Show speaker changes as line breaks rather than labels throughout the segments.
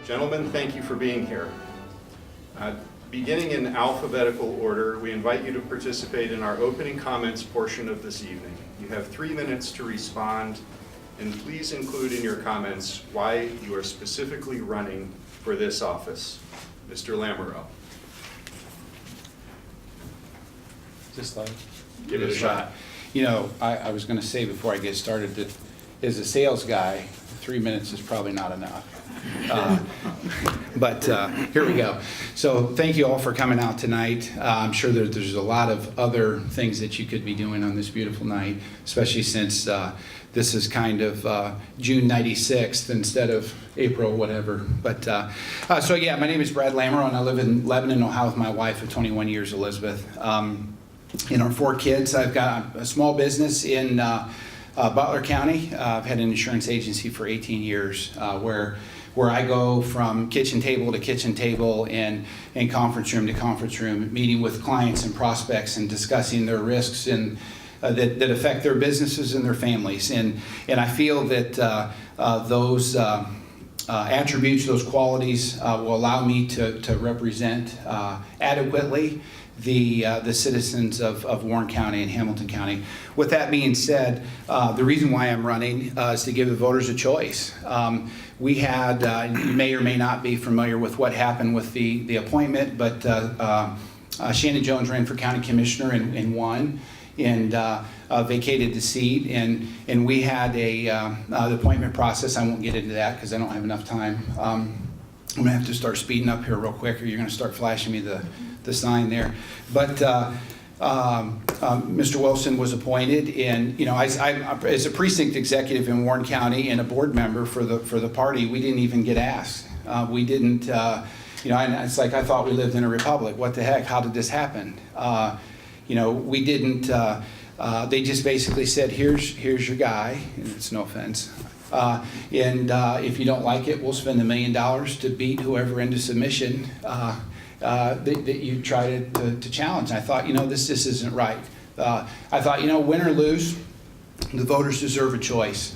Gentlemen, thank you for being here. Beginning in alphabetical order, we invite you to participate in our opening comments portion of this evening. You have 3 minutes to respond, and please include in your comments why you are specifically running for this office. Mr. Lamoreaux.
Just like
Give it a shot.
You know, I was going to say before I get started that as a sales guy, 3 minutes is probably not enough. But here we go. So thank you all for coming out tonight. I'm sure there's a lot of other things that you could be doing on this beautiful night, especially since this is kind of June 96th instead of April whatever. But so yeah, my name is Brad Lamoreaux, and I live in Lebanon, Ohio with my wife of 21 years, Elizabeth. And our 4 kids. I've got a small business in Butler County. I've had an insurance agency for 18 years where I go from kitchen table to kitchen table and conference room to conference room, meeting with clients and prospects and discussing their risks and that affect their businesses and their families. And I feel that those attributes, those qualities will allow me to represent adequately the citizens of Warren County and Hamilton County. With that being said, the reason why I'm running is to give the voters a choice. We had, you may or may not be familiar with what happened with the appointment, but Shannon Jones ran for county commissioner and won, and vacated the seat, and we had the appointment process. I won't get into that because I don't have enough time. I'm gonna have to start speeding up here real quick, or you're gonna start flashing me the sign there. But Mr. Wilson was appointed, and you know, as a precinct executive in Warren County and a board member for the party, we didn't even get asked. We didn't, you know, and it's like I thought we lived in a republic. What the heck? How did this happen? You know, we didn't. They just basically said, "Here's your guy." And it's no offense. And if you don't like it, we'll spend $1 million to beat whoever into submission that you try to challenge. And I thought, you know, this isn't right. I thought, you know, win or lose, the voters deserve a choice.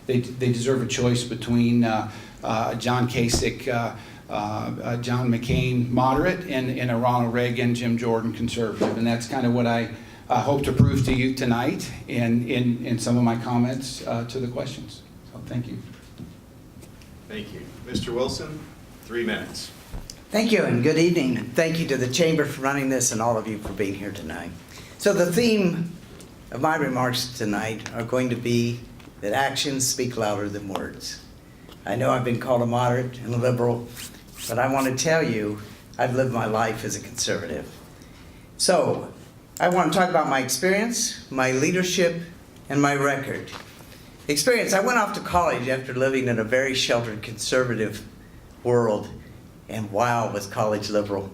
They deserve a choice between John Kasich, John McCain, moderate, and a Ronald Reagan, Jim Jordan, conservative. And that's kind of what I hope to prove to you tonight and in some of my comments to the questions. So thank you.
Thank you. Mr. Wilson, 3 minutes.
Thank you, and good evening. Thank you to the Chamber for running this and all of you for being here tonight. So the theme of my remarks tonight are going to be that actions speak louder than words. I know I've been called a moderate and a liberal, but I want to tell you I've lived my life as a conservative. So I want to talk about my experience, my leadership, and my record. Experience, I went off to college after living in a very sheltered conservative world, and wow, was college liberal.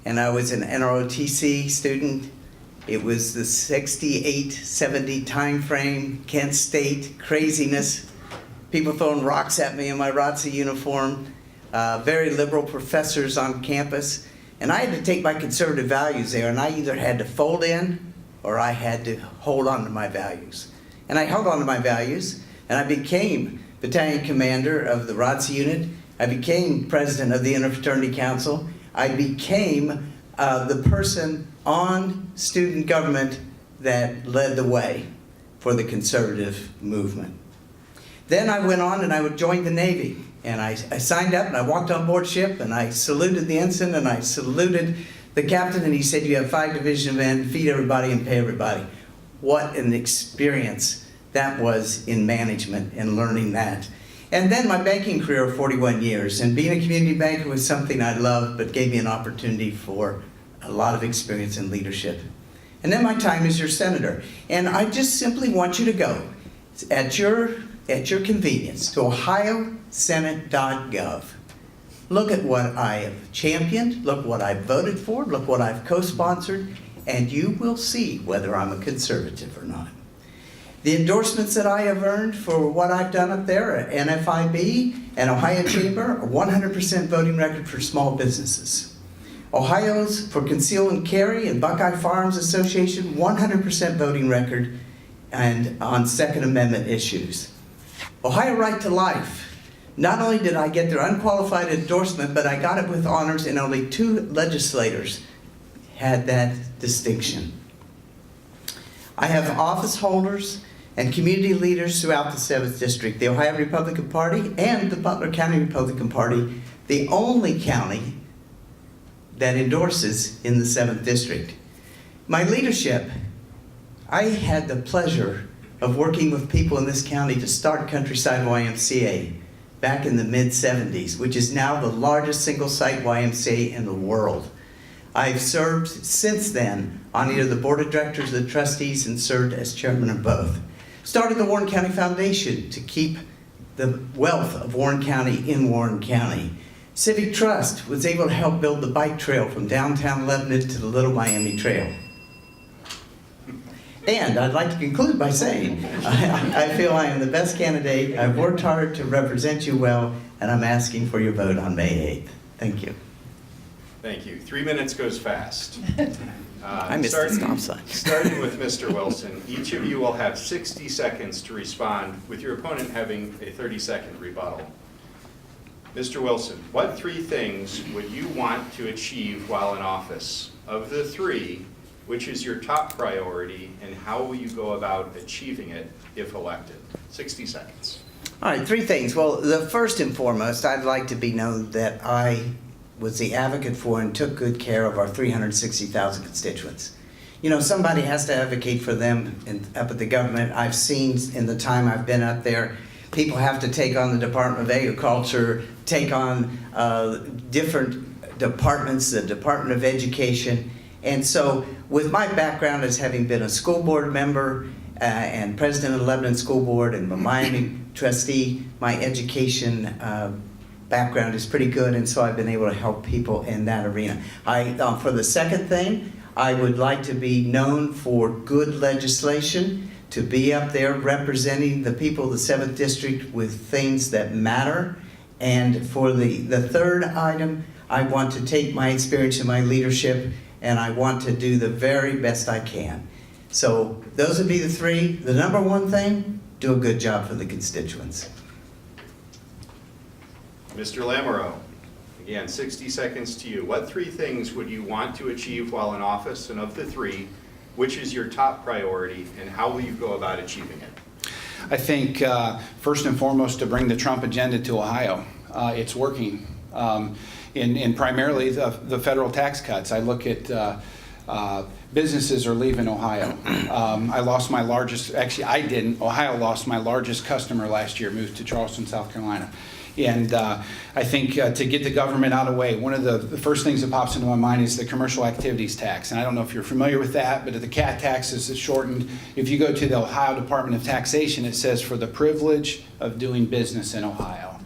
And I was an NROTC student. It was the 68, 70 time frame, Kent State, craziness. People throwing rocks at me in my ROTC uniform, very liberal professors on campus. And I had to take my conservative values there, and I either had to fold in or I had to hold on to my values. And I held on to my values, and I became battalion commander of the ROTC unit. I became president of the Interfraternity Council. I became the person on student government that led the way for the conservative movement. Then I went on and I would join the Navy. And I signed up and I walked on board ship and I saluted the ensign and I saluted the captain, and he said, "You have 5 division men, feed everybody and pay everybody." What an experience that was in management and learning that. And then my banking career of 41 years, and being a community banker was something I loved, but gave me an opportunity for a lot of experience in leadership. And then my time as your senator. And I just simply want you to go at your convenience to ohiosenate.gov. Look at what I have championed, look what I voted for, look what I've co-sponsored, and you will see whether I'm a conservative or not. The endorsements that I have earned for what I've done up there at NFIB and Ohio Chamber, a 100% voting record for small businesses. Ohio's for Conceal and Carry and Buckeye Farms Association, 100% voting record and on Second Amendment issues. Ohio Right to Life, Not only did I get their unqualified endorsement, but I got it with honors, and only 2 legislators had that distinction. I have office holders and community leaders throughout the 7th District, the Ohio Republican Party and the Butler County Republican Party, the only county that endorses in the 7th District. My leadership, I had the pleasure of working with people in this county to start Countryside YMCA back in the mid-70s, which is now the largest single-site YMCA in the world. I've served since then on either the board of directors or the trustees and served as chairman of both. Started the Warren County Foundation to keep the wealth of Warren County in Warren County. Civic Trust was able to help build the bike trail from downtown Lebanon to the Little Miami Trail. And I'd like to conclude by saying, I feel I am the best candidate. I've worked hard to represent you well, and I'm asking for your vote on May 8th. Thank you.
Thank you. 3 minutes goes fast.
I missed the stop sign.
Starting with Mr. Wilson, each of you will have 60 seconds to respond, with your opponent having a 30-second rebuttal. Mr. Wilson, what 3 things would you want to achieve while in office? Of the 3, which is your top priority, and how will you go about achieving it if elected? 60 seconds.
All right, 3 things. Well, the first and foremost, I'd like to be known that I was the advocate for and took good care of our 360,000 constituents. You know, somebody has to advocate for them up at the government. I've seen in the time I've been up there, people have to take on the Department of Agriculture, take on different departments, the Department of Education. And so with my background as having been a school board member and president of the Lebanon School Board and a Miami trustee, my education background is pretty good, and so I've been able to help people in that arena. For the second thing, I would like to be known for good legislation, to be up there representing the people of the 7th District with things that matter. And for the third item, I want to take my experience and my leadership, and I want to do the very best I can. So those would be the 3. The number 1 thing, do a good job for the constituents.
Mr. Lamoreaux, again, 60 seconds to you. What 3 things would you want to achieve while in office? And of the 3, which is your top priority, and how will you go about achieving it?
I think first and foremost to bring the Trump agenda to Ohio. It's working. In primarily the federal tax cuts. I look at businesses are leaving Ohio. I lost my largest, actually I didn't, Ohio lost my largest customer last year, moved to Charleston, South Carolina. And I think to get the government out of the way, one of the first things that pops into my mind is the commercial activities tax. And I don't know if you're familiar with that, but the CAT tax is shortened. If you go to the Ohio Department of Taxation, it says for the privilege of doing business in Ohio.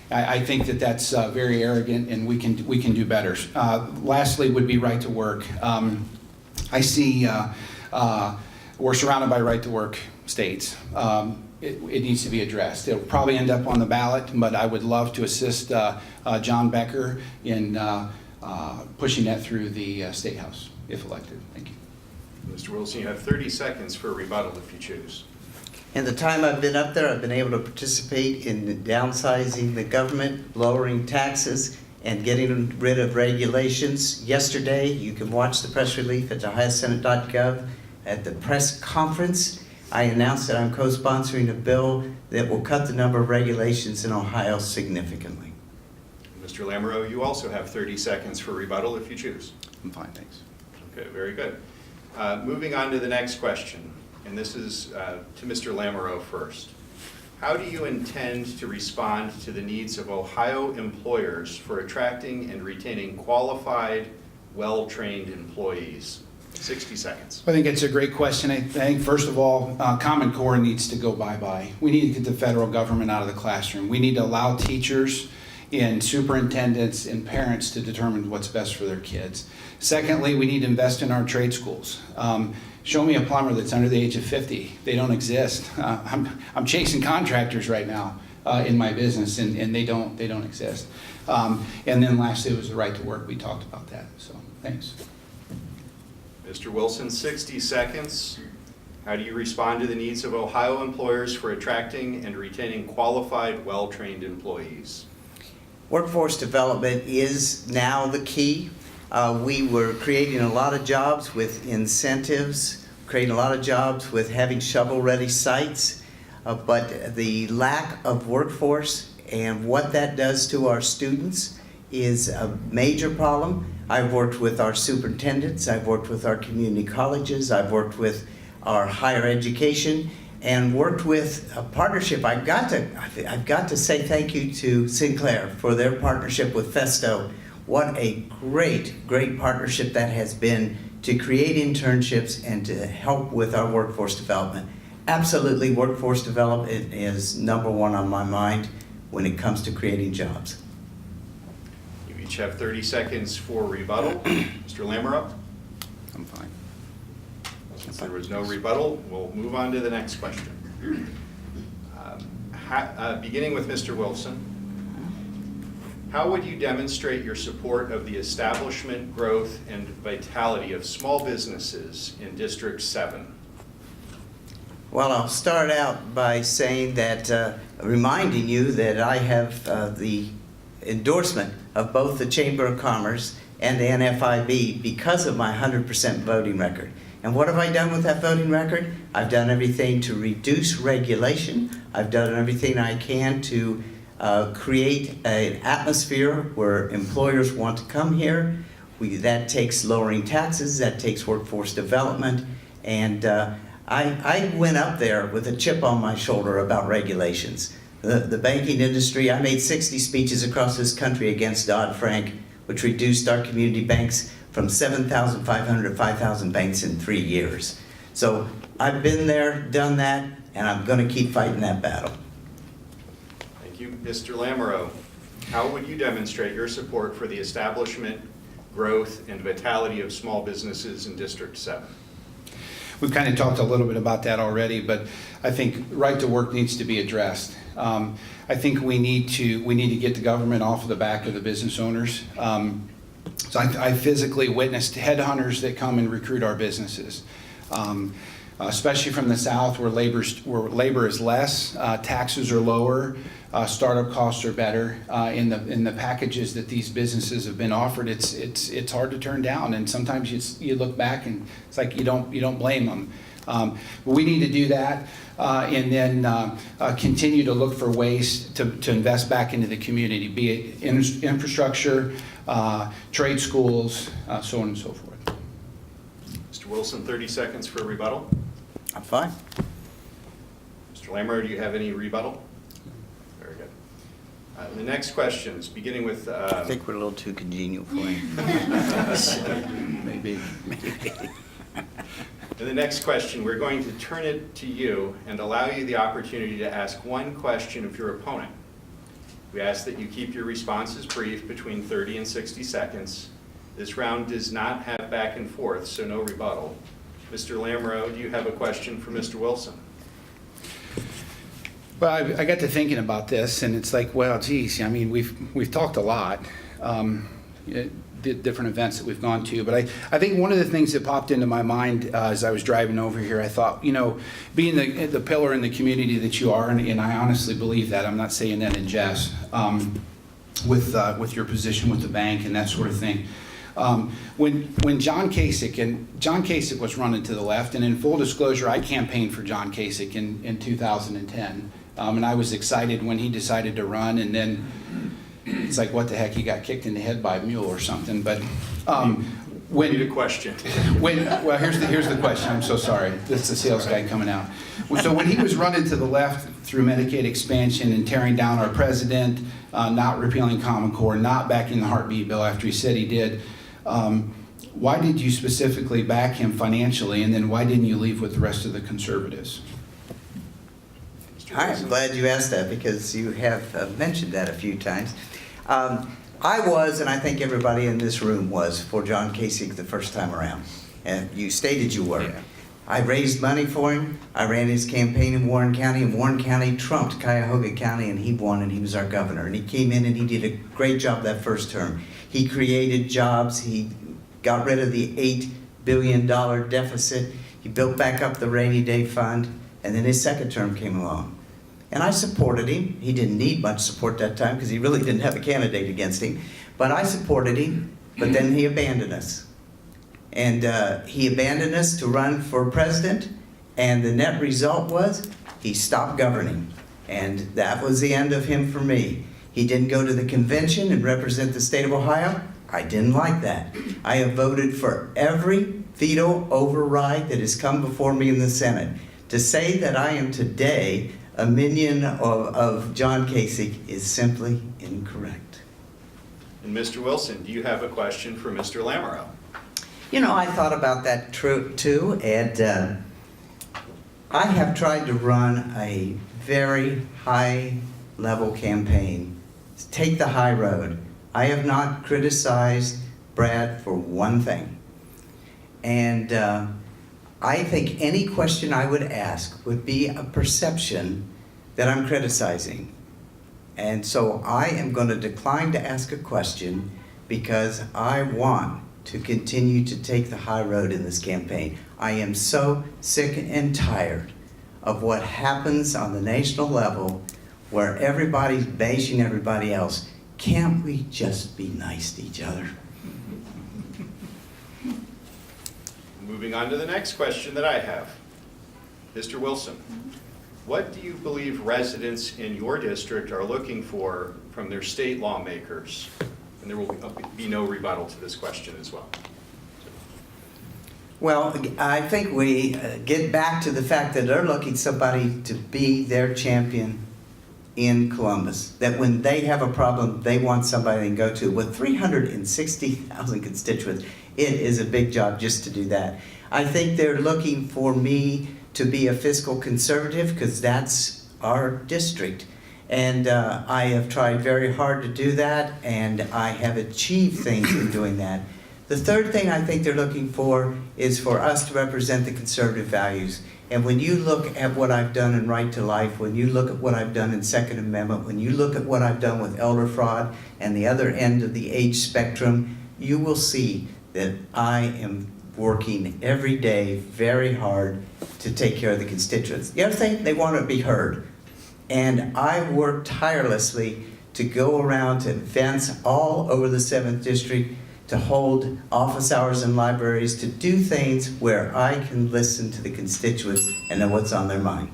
I think that that's very arrogant, and we can do better. Lastly would be right to work. I see we're surrounded by right to work states. It needs to be addressed. It'll probably end up on the ballot, but I would love to assist John Becker in pushing that through the State House if elected. Thank you.
Mr. Wilson, you have 30 seconds for a rebuttal if you choose.
In the time I've been up there, I've been able to participate in downsizing the government, lowering taxes, and getting rid of regulations. Yesterday, you can watch the press release at ohiosenate.gov. At the press conference, I announced that I'm co-sponsoring a bill that will cut the number of regulations in Ohio significantly.
Mr. Lamoreaux, you also have 30 seconds for rebuttal if you choose.
I'm fine, thanks.
Okay, very good. Moving on to the next question, and this is to Mr. Lamoreaux first. How do you intend to respond to the needs of Ohio employers for attracting and retaining qualified, well-trained employees? 60 seconds.
I think it's a great question. I think, first of all, Common Core needs to go bye-bye. We need to get the federal government out of the classroom. We need to allow teachers and superintendents and parents to determine what's best for their kids. Secondly, we need to invest in our trade schools. Show me a plumber that's under the age of 50. They don't exist. I'm chasing contractors right now in my business, and they don't exist. And then lastly, it was the right to work. We talked about that. So thanks.
Mr. Wilson, 60 seconds. How do you respond to the needs of Ohio employers for attracting and retaining qualified, well-trained employees?
Workforce development is now the key. We were creating a lot of jobs with incentives, creating a lot of jobs with having shovel-ready sites, but the lack of workforce and what that does to our students is a major problem. I've worked with our superintendents, I've worked with our community colleges, I've worked with our higher education, and worked with a partnership. I've got to say thank you to Sinclair for their partnership with Festo. What a great, great partnership that has been to create internships and to help with our workforce development. Absolutely, workforce development is number one on my mind when it comes to creating jobs.
You each have 30 seconds for rebuttal. Mr. Lamoreaux?
I'm fine.
Since there was no rebuttal, we'll move on to the next question. Beginning with Mr. Wilson, how would you demonstrate your support of the establishment, growth, and vitality of small businesses in District 7?
Well, I'll start out by saying that, reminding you that I have the endorsement of both the Chamber of Commerce and the NFIB because of my 100% voting record. And what have I done with that voting record? I've done everything to reduce regulation. I've done everything I can to create an atmosphere where employers want to come here. That takes lowering taxes, that takes workforce development, and I went up there with a chip on my shoulder about regulations. The banking industry, I made 60 speeches across this country against Dodd-Frank, which reduced our community banks from 7,500 to 5,000 banks in 3 years. So I've been there, done that, and I'm going to keep fighting that battle.
Thank you. Mr. Lamoreaux, how would you demonstrate your support for the establishment, growth, and vitality of small businesses in District 7?
We've kind of talked a little bit about that already, but I think right to work needs to be addressed. I think we need to get the government off of the back of the business owners. So I physically witnessed headhunters that come and recruit our businesses, especially from the South where labor is less, taxes are lower, startup costs are better. In the packages that these businesses have been offered, it's hard to turn down, and sometimes you look back and it's like you don't blame them. But we need to do that, and then continue to look for ways to invest back into the community, be it infrastructure, trade schools, so on and so forth.
Mr. Wilson, 30 seconds for rebuttal.
I'm fine.
Mr. Lamoreaux, do you have any rebuttal? Very good. The next questions, beginning with...
I think we're a little too congenial for you.
Maybe.
In the next question, we're going to turn it to you and allow you the opportunity to ask one question of your opponent. We ask that you keep your responses brief, between 30 and 60 seconds. This round does not have back and forth, so no rebuttal. Mr. Lamoreaux, do you have a question for Mr. Wilson?
Well, I got to thinking about this, and it's like, well, geez, I mean, we've talked a lot, different events that we've gone to, but I think one of the things that popped into my mind as I was driving over here, I thought, being the pillar in the community that you are, and I honestly believe that, I'm not saying that in jest, with your position with the bank and that sort of thing. When John Kasich was running to the left, and in full disclosure, I campaigned for John Kasich in 2010, and I was excited when he decided to run, and then it's like, what the heck, he got kicked in the head by a mule or something. But
We need a question.
Well, here's the question. I'm so sorry. This is the sales guy coming out. So when he was running to the left through Medicaid expansion and tearing down our president, not repealing Common Core, not backing the heartbeat bill after he said he did, why did you specifically back him financially, and then why didn't you leave with the rest of the conservatives?
I'm glad you asked that, because you have mentioned that a few times. I was, and I think everybody in this room was, for John Kasich the first time around. And you stated you were. Yeah. I raised money for him. I ran his campaign in Warren County, and Warren County trumped Cuyahoga County, and he won, and he was our governor. And he came in and he did a great job that first term. He created jobs. He got rid of the $8 billion deficit. He built back up the rainy day fund, and then his second term came along. And I supported him. He didn't need much support that time because he really didn't have a candidate against him. But I supported him, but then he abandoned us. And he abandoned us to run for president, and the net result was he stopped governing. And that was the end of him for me. He didn't go to the convention and represent the state of Ohio. I didn't like that. I have voted for every veto override that has come before me in the Senate. To say that I am today a minion of John Kasich is simply incorrect.
And Mr. Wilson, do you have a question for Mr. Lamoreaux?
You know, I thought about that too, and I have tried to run a very high-level campaign. Take the high road. I have not criticized Brad for one thing. And I think any question I would ask would be a perception that I'm criticizing. And so I am going to decline to ask a question because I want to continue to take the high road in this campaign. I am so sick and tired of what happens on the national level where everybody's bashing everybody else. Can't we just be nice to each other?
Moving on to the next question that I have. Mr. Wilson, what do you believe residents in your district are looking for from their state lawmakers? And there will be no rebuttal to this question as well.
Well, I think we get back to the fact that they're looking somebody to be their champion in Columbus. That when they have a problem, they want somebody to go to. With 360,000 constituents, it is a big job just to do that. I think they're looking for me to be a fiscal conservative because that's our district. And I have tried very hard to do that, and I have achieved things in doing that. The third thing I think they're looking for is for us to represent the conservative values. And when you look at what I've done in Right to Life, when you look at what I've done in Second Amendment, when you look at what I've done with elder fraud and the other end of the age spectrum, you will see that I am working every day very hard to take care of the constituents. The other thing, they want to be heard. And I work tirelessly to go around to events all over the 7th District, to hold office hours in libraries, to do things where I can listen to the constituents and know what's on their mind.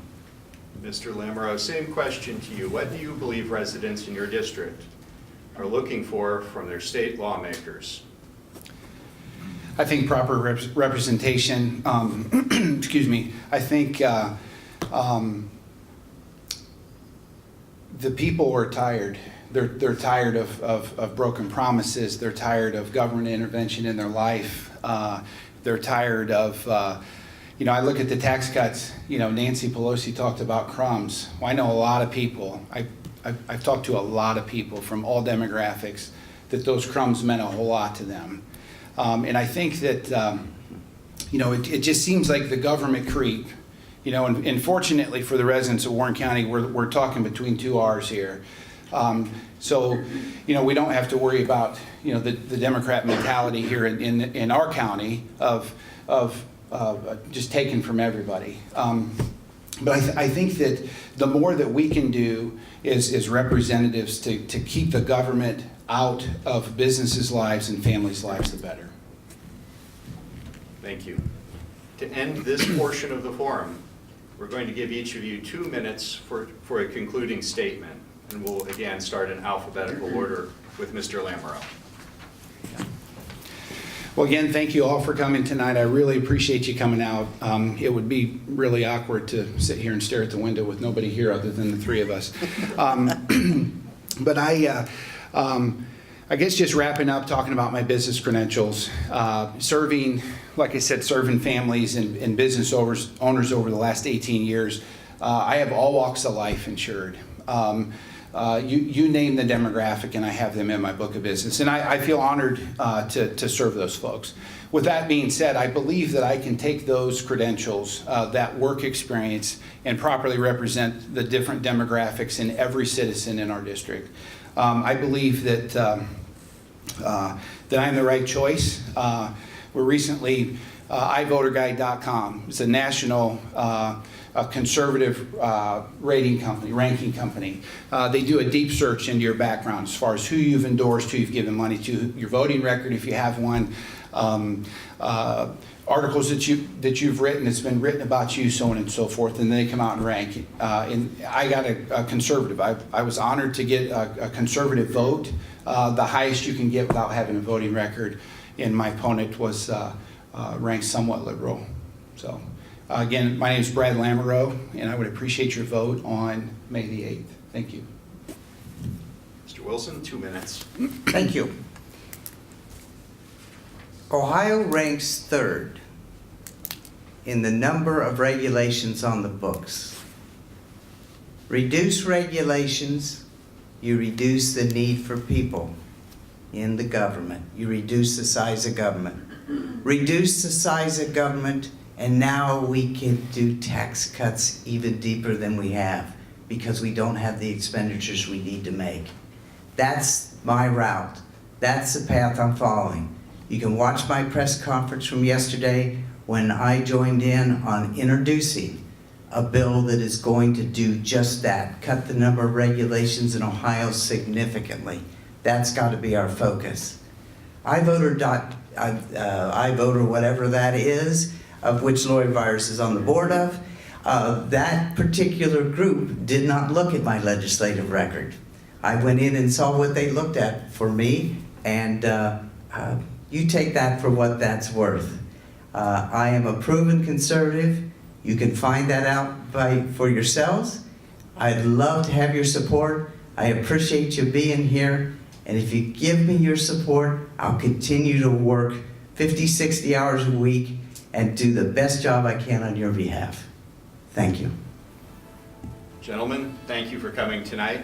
Mr. Lamoreaux, same question to you. What do you believe residents in your district are looking for from their state lawmakers?
I think proper representation, excuse me, I think the people are tired. They're tired of broken promises. They're tired of government intervention in their life. They're tired of, I look at the tax cuts. Nancy Pelosi talked about crumbs. Well, I know a lot of people. I've talked to a lot of people from all demographics that those crumbs meant a whole lot to them. And I think that, it just seems like the government creep. And fortunately for the residents of Warren County, we're talking between two R's here. So we don't have to worry about, the Democrat mentality here in our county of just taking from everybody. But I think that the more that we can do is representatives to keep the government out of businesses' lives and families' lives, the better.
Thank you. To end this portion of the forum, we're going to give each of you 2 minutes for a concluding statement. And we'll again start in alphabetical order with Mr. Lamoreaux.
Well, again, thank you all for coming tonight. I really appreciate you coming out. It would be really awkward to sit here and stare at the window with nobody here other than the three of us. But I guess just wrapping up, talking about my business credentials, serving, like I said, serving families and business owners over the last 18 years. I have all walks of life insured. You name the demographic and I have them in my book of business. And I feel honored to serve those folks. With that being said, I believe that I can take those credentials, that work experience, and properly represent the different demographics in every citizen in our district. I believe that I'm the right choice. We're recently iVoterGuide.com. It's a national a conservative rating company, ranking company. They do a deep search into your background as far as who you've endorsed, who you've given money to, your voting record if you have one, articles that you've written, that's been written about you, so on and so forth, and they come out and rank it. And I got a conservative. I was honored to get a conservative vote, the highest you can get without having a voting record, and my opponent was ranked somewhat liberal. So again, my name is Brad Lamoreaux, and I would appreciate your vote on May the 8th. Thank you.
Mr. Wilson, 2 minutes.
Thank you. Ohio ranks third in the number of regulations on the books. Reduce regulations, you reduce the need for people in the government. You reduce the size of government. Reduce the size of government, and now we can do tax cuts even deeper than we have because we don't have the expenditures we need to make. That's my route. That's the path I'm following. You can watch my press conference from yesterday when I joined in on introducing a bill that is going to do just that, cut the number of regulations in Ohio significantly. That's got to be our focus. iVoter, whatever that is, of which Lori Virus is on the board of, that particular group did not look at my legislative record. I went in and saw what they looked at for me, and you take that for what that's worth. I am a proven conservative. You can find that out for yourselves. I'd love to have your support. I appreciate you being here. And if you give me your support, I'll continue to work 50, 60 hours a week and do the best job I can on your behalf. Thank you.
Gentlemen, thank you for coming tonight.